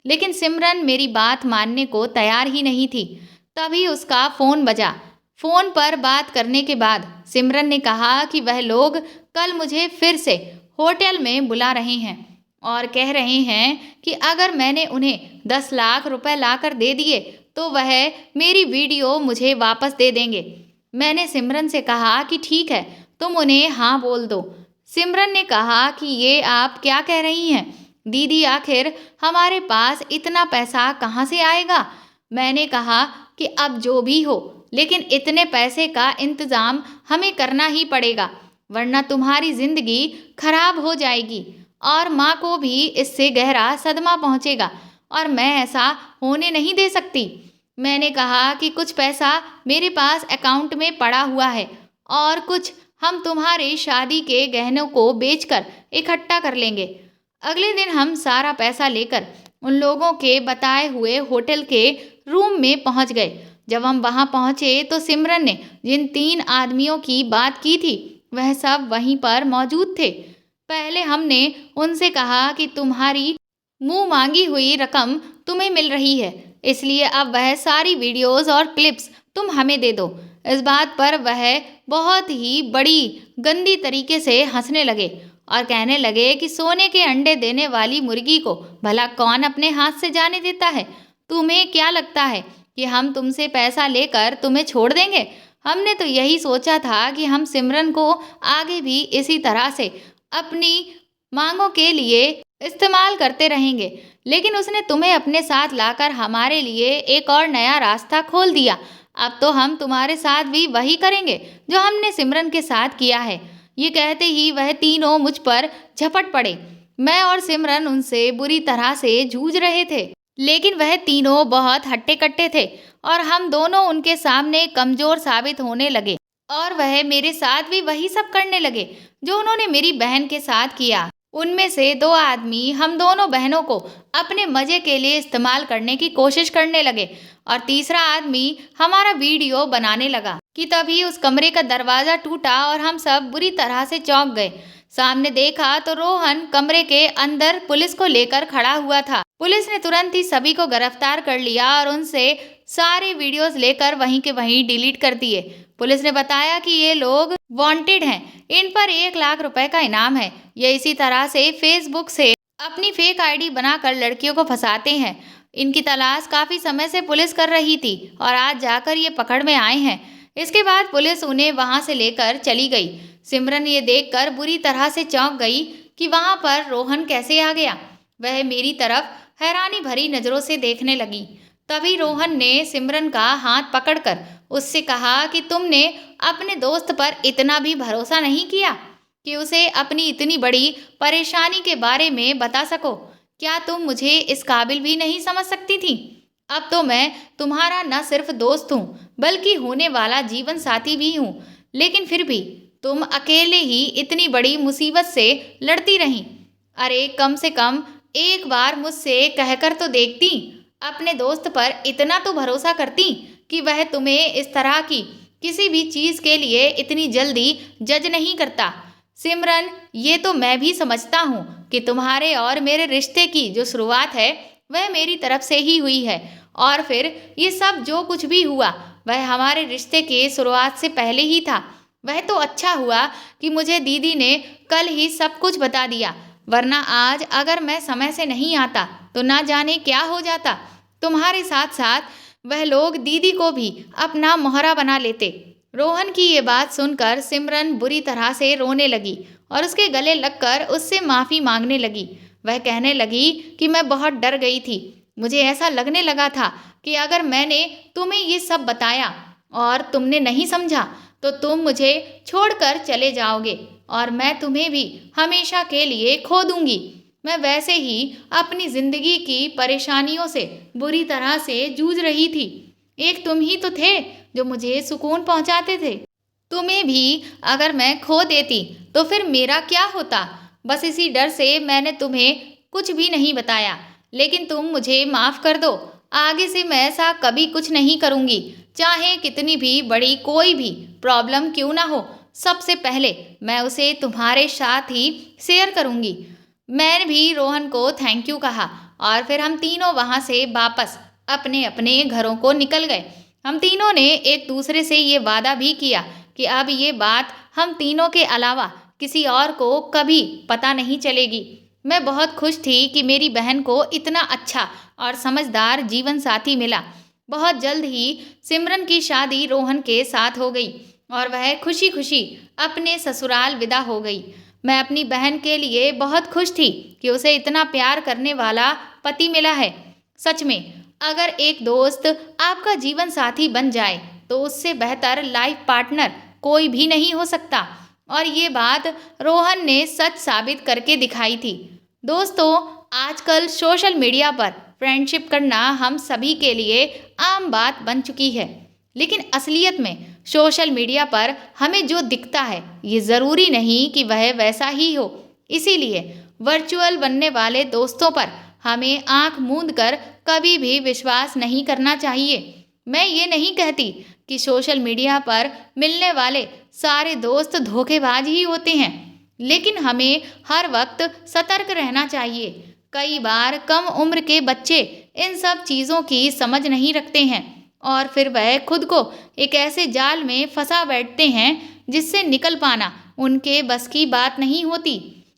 Speaker 1: लेकिन सिमरन मेरी बात मानने को तैयार ही नहीं थी। तभी उसका फ़ोन बजा। फ़ोन पर बात करने के बाद सिमरन ने कहा कि वह लोग कल मुझे फिर से होटल में बुला रहे हैं और कह रहे हैं कि अगर मैंने उन्हें 10 लाख रुपए लाकर दे दिए तो वह मेरी वीडियो मुझे वापस दे देंगे। मैंने सिमरन से कहा कि ठीक है, तुम उन्हें हाँ बोल दो। सिमरन ने कहा कि ये आप क्या कह रही हैं दीदी, आखिर हमारे पास इतना पैसा कहाँ से आएगा। मैंने कहा कि अब जो भी हो, लेकिन इतने पैसे का इंतज़ाम हमें करना ही पड़ेगा, वरना तुम्हारी ज़िंदगी खराब हो जाएगी और माँ को भी इससे गहरा सदमा पहुँचेगा और मैं ऐसा होने नहीं दे सकती। मैंने कहा कि कुछ पैसा मेरे पास अकाउंट में पड़ा हुआ है और कुछ हम तुम्हारे शादी के गहनों को बेचकर इकट्ठा कर लेंगे। अगले दिन हम सारा पैसा लेकर उन लोगों के बताए हुए होटल के रूम में पहुंच गए। जब हम वहां पहुंचे तो सिमरन ने जिन 3 आदमियों की बात की थी वह सब वहीं पर मौजूद थे। पहले हमने उनसे कहा कि तुम्हारी मुंह मांगी हुई रकम तुम्हें मिल रही है, इसलिए अब वह सारी वीडियोस और क्लिप्स तुम हमें दे दो। इस बात पर वह बहुत ही बड़ी गंदी तरीके से हंसने लगे और कहने लगे कि सोने के अंडे देने वाली मुर्गी को भला कौन अपने हाथ से जाने देता है। तुम्हें क्या लगता है कि हम तुमसे पैसा लेकर तुम्हें छोड़ देंगे? हमने तो यही सोचा था कि हम सिमरन को आगे भी इसी तरह से अपनी मांगों के लिए इस्तेमाल करते रहेंगे, लेकिन उसने तुम्हें अपने साथ लाकर हमारे लिए एक और नया रास्ता खोल दिया। अब तो हम तुम्हारे साथ भी वही करेंगे जो हमने सिमरन के साथ किया है। ये कहते ही वह तीनों मुझ पर झपट पड़े। मैं और सिमरन उनसे बुरी तरह से जूझ रहे थे, लेकिन वह तीनों बहुत हट्टे कट्टे थे और हम दोनों उनके सामने कमजोर साबित होने लगे और वह मेरे साथ भी वही सब करने लगे जो उन्होंने मेरी बहन के साथ किया। उनमें से 2 आदमी हम दोनों बहनों को अपने मजे के लिए इस्तेमाल करने की कोशिश करने लगे और तीसरा आदमी हमारा वीडियो बनाने लगा कि तभी उस कमरे का दरवाजा टूटा और हम सब बुरी तरह से चौंक गए। सामने देखा तो रोहन कमरे के अंदर पुलिस को लेकर खड़ा हुआ था। पुलिस ने तुरंत ही सभी को गिरफ्तार कर लिया और उनसे सारे वीडियोस लेकर वहीं के वहीं डिलीट कर दिए। पुलिस ने बताया कि ये लोग वांटेड हैं, इन पर 1 लाख रुपए का इनाम है। ये इसी तरह से फेसबुक से अपनी फेक आईडी बनाकर लड़कियों को फंसाते हैं। इनकी तलाश काफी समय से पुलिस कर रही थी और आज जाकर ये पकड़ में आए हैं। इसके बाद पुलिस उन्हें वहां से लेकर चली गई। सिमरन ये देखकर बुरी तरह से चौंक गई कि वहां पर रोहन कैसे आ गया। वह मेरी तरफ हैरानी भरी नजरों से देखने लगी। तभी रोहन ने सिमरन का हाथ पकड़कर उससे कहा कि तुमने अपने दोस्त पर इतना भी भरोसा नहीं किया कि उसे अपनी इतनी बड़ी परेशानी के बारे में बता सको। क्या तुम मुझे इस काबिल भी नहीं समझ सकती थी? अब तो मैं तुम्हारा न सिर्फ दोस्त हूँ बल्कि होने वाला जीवन साथी भी हूँ, लेकिन फिर भी तुम अकेले ही इतनी बड़ी मुसीबत से लड़ती रही। अरे कम से कम एक बार मुझसे कहकर तो देखती, अपने दोस्त पर इतना तो भरोसा करती कि वह तुम्हें इस तरह की किसी भी चीज़ के लिए इतनी जल्दी जज नहीं करता। सिमरन, ये तो मैं भी समझता हूँ कि तुम्हारे और मेरे रिश्ते की जो शुरुआत है वह मेरी तरफ से ही हुई है, और फिर ये सब जो कुछ भी हुआ वह हमारे रिश्ते के शुरुआत से पहले ही था। वह तो अच्छा हुआ कि मुझे दीदी ने कल ही सब कुछ बता दिया, वरना आज अगर मैं समय से नहीं आता तो ना जाने क्या हो जाता। तुम्हारे साथ साथ वह लोग दीदी को भी अपना मोहरा बना लेते। रोहन की ये बात सुनकर सिमरन बुरी तरह से रोने लगी और उसके गले लगकर उससे माफ़ी मांगने लगी। वह कहने लगी कि मैं बहुत डर गई थी। मुझे ऐसा लगने लगा था कि अगर मैंने तुम्हें ये सब बताया और तुमने नहीं समझा तो तुम मुझे छोड़कर चले जाओगे और मैं तुम्हें भी हमेशा के लिए खो दूंगी। मैं वैसे ही अपनी जिंदगी की परेशानियों से बुरी तरह से जूझ रही थी। एक तुम ही तो थे जो मुझे सुकून पहुंचाते थे। तुम्हें भी अगर मैं खो देती तो फिर मेरा क्या होता? बस इसी डर से मैंने तुम्हें कुछ भी नहीं बताया, लेकिन तुम मुझे माफ़ कर दो। आगे से मैं ऐसा कभी कुछ नहीं करूँगी, चाहे कितनी भी बड़ी कोई भी प्रॉब्लम क्यों ना हो। सबसे पहले मैं उसे तुम्हारे साथ ही शेयर करूँगी। मैंने भी रोहन को थैंक यू कहा और फिर हम तीनों वहाँ से वापस अपने अपने घरों को निकल गए। हम तीनों ने एक दूसरे से ये वादा भी किया कि अब ये बात हम तीनों के अलावा किसी और को कभी पता नहीं चलेगी। मैं बहुत खुश थी कि मेरी बहन को इतना अच्छा और समझदार जीवन साथी मिला। बहुत जल्द ही सिमरन की शादी रोहन के साथ हो गई और वह खुशी खुशी अपने ससुराल विदा हो गई। मैं अपनी बहन के लिए बहुत खुश थी कि उसे इतना प्यार करने वाला पति मिला है। सच में अगर एक दोस्त आपका जीवन साथी बन जाए तो उससे बेहतर लाइफ पार्टनर कोई भी नहीं हो सकता, और ये बात रोहन ने सच साबित करके दिखाई थी। दोस्तों, आजकल सोशल मीडिया पर फ्रेंडशिप करना हम सभी के लिए आम बात बन चुकी है, लेकिन असलियत में सोशल मीडिया पर हमें जो दिखता है ये ज़रूरी नहीं कि वह वैसा ही हो। इसीलिए वर्चुअल बनने वाले दोस्तों पर हमें आंख मूंद कर कभी भी विश्वास नहीं करना चाहिए। मैं ये नहीं कहती कि सोशल मीडिया पर मिलने वाले सारे दोस्त धोखेबाज ही होते हैं, लेकिन हमें हर वक्त सतर्क रहना चाहिए। कई बार कम उम्र के बच्चे इन सब चीज़ों की समझ नहीं रखते हैं और फिर वह खुद को एक ऐसे जाल में फंसा बैठते हैं जिससे निकल पाना उनके बस की बात नहीं होती।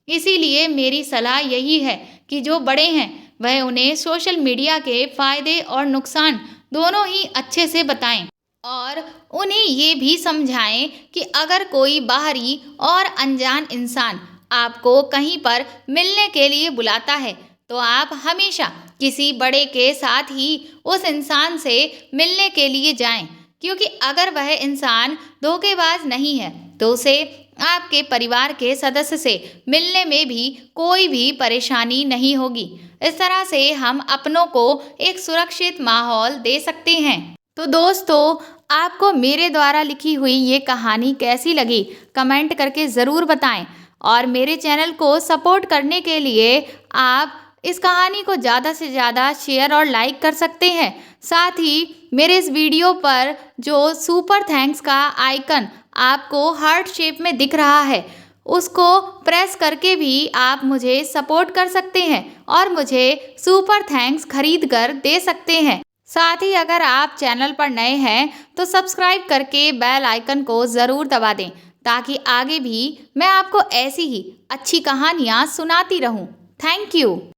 Speaker 1: इसीलिए मेरी सलाह यही है कि जो बड़े हैं वह उन्हें सोशल मीडिया के फायदे और नुकसान दोनों ही अच्छे से बताएं और उन्हें ये भी समझाएं कि अगर कोई बाहरी और अनजान इंसान आपको कहीं पर मिलने के लिए बुलाता है तो आप हमेशा किसी बड़े के साथ ही उस इंसान से मिलने के लिए जाएं, क्योंकि अगर वह इंसान धोखेबाज नहीं है तो उसे आपके परिवार के सदस्य से मिलने में भी कोई भी परेशानी नहीं होगी। इस तरह से हम अपनों को एक सुरक्षित माहौल दे सकते हैं। तो दोस्तों, आपको मेरे द्वारा लिखी हुई ये कहानी कैसी लगी कमेंट करके ज़रूर बताएं और मेरे चैनल को सपोर्ट करने के लिए आप इस कहानी को ज़्यादा से ज़्यादा शेयर और लाइक कर सकते हैं। साथ ही मेरे इस वीडियो पर जो सुपर थैंक्स का आइकन आपको हार्ट शेप में दिख रहा है उसको प्रेस करके भी आप मुझे सपोर्ट कर सकते हैं और मुझे सुपर थैंक्स खरीद कर दे सकते हैं। साथ ही अगर आप चैनल पर नए हैं तो सब्सक्राइब करके बेल आइकन को ज़रूर दबा दें ताकि आगे भी मैं आपको ऐसी ही अच्छी कहानियाँ सुनाती रहूँ। Thank you.